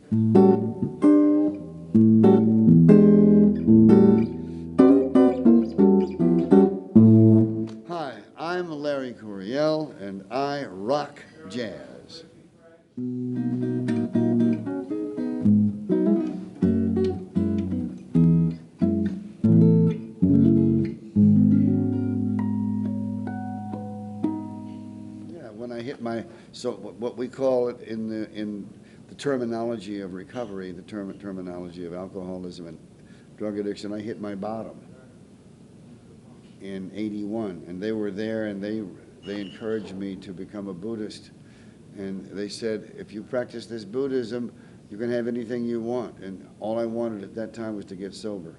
Hi, I'm Larry Coryell, and I rock jazz. Yeah, when I hit my, so what we call it in the terminology of recovery, the terminology of alcoholism and drug addiction, I hit my bottom in '81, and they were there, and they encouraged me to become a Buddhist, and they said, if you practice this Buddhism, you can have anything you want, and all I wanted at that time was to get sober.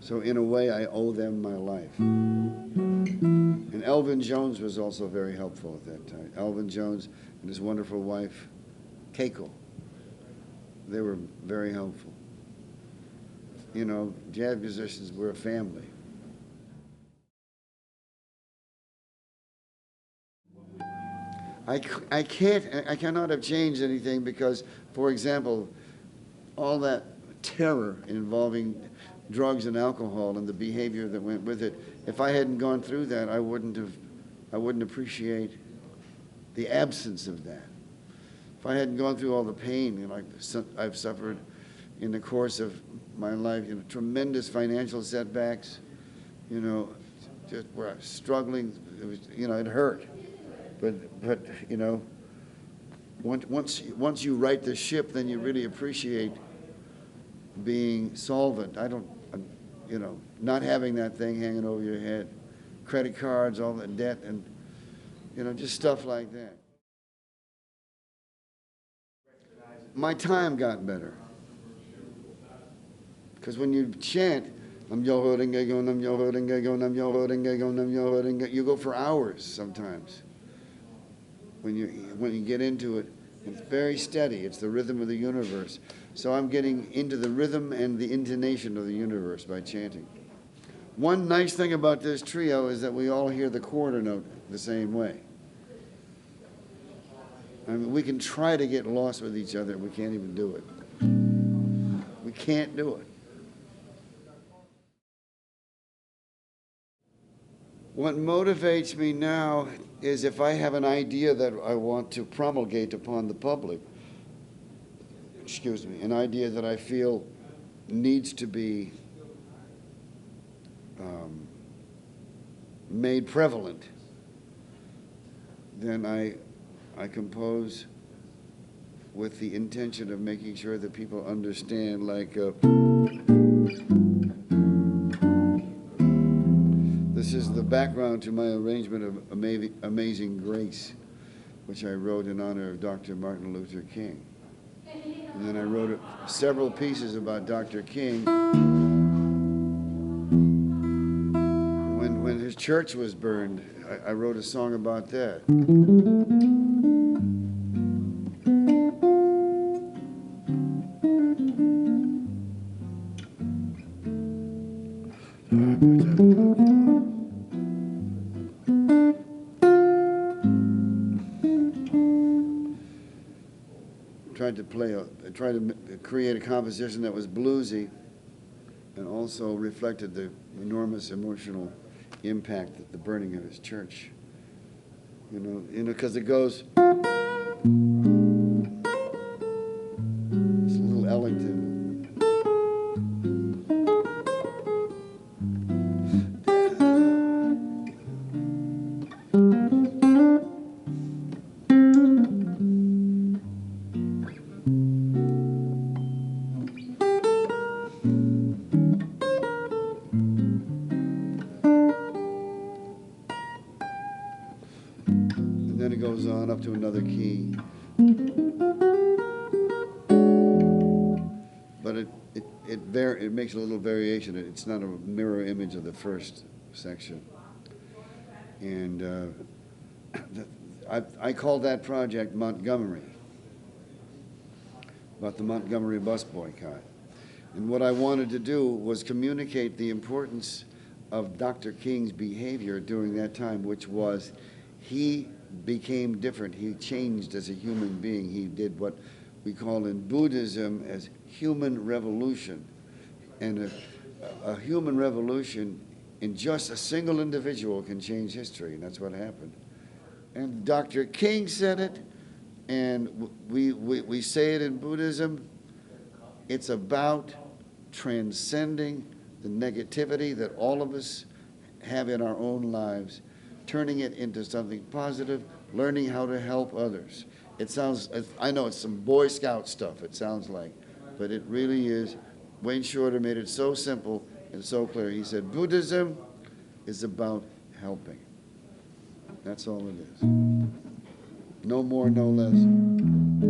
So in a way, I owe them my life. And Elvin Jones was also very helpful at that time. Elvin Jones and his wonderful wife, Keiko, they were very helpful. You know, jazz musicians were a family. I cannot have changed anything because, for example, all that terror involving drugs and alcohol and the behavior that went with it, if I hadn't gone through that, I wouldn't appreciate the absence of that. If I hadn't gone through all the pain, you know, I've suffered in the course of my life, you know, tremendous financial setbacks, you know, just where I was struggling, it was, you know, it hurt. But you know, once you right the ship, then you really appreciate being solvent. You know, not having that thing hanging over your head, credit cards, all the debt, and you know, just stuff like that. My time got better because when you chant, I'm yo holding I'm yo holding I'm yo holding I'm yo holding, you go for hours sometimes. When you get into it, it's very steady. It's the rhythm of the universe. So I'm getting into the rhythm and the intonation of the universe by chanting. One nice thing about this trio is that we all hear the quarter note the same way. I mean, we can try to get lost with each other. We can't even do it. We can't do it. What motivates me now is if I have an idea that I want to promulgate upon the public, excuse me, an idea that I feel needs to be made prevalent, then I compose with the intention of making sure that people understand, like, this is the background to my arrangement of Amazing Grace, which I wrote in honor of Dr. Martin Luther King. And then I wrote several pieces about Dr. King. When his church was burned, I wrote a song about that. Tried to create a composition that was bluesy and also reflected the enormous emotional impact that the burning of his church, you know, because it goes, it's a little Ellington. And then it goes on up to another key. But it makes a little variation. It's not a mirror image of the first section. And I called that project Montgomery, about the Montgomery bus boycott. And what I wanted to do was communicate the importance of Dr. King's behavior during that time, which was he became different. He changed as a human being. He did what we call in Buddhism as human revolution. And a human revolution in just a single individual can change history, and that's what happened. And Dr. King said it, and we say it in Buddhism. It's about transcending the negativity that all of us have in our own lives, turning it into something positive, learning how to help others. It sounds, I know it's some Boy Scout stuff, it sounds like, but it really is. Wayne Shorter made it so simple and so clear. He said, Buddhism is about helping. That's all it is. No more, no less.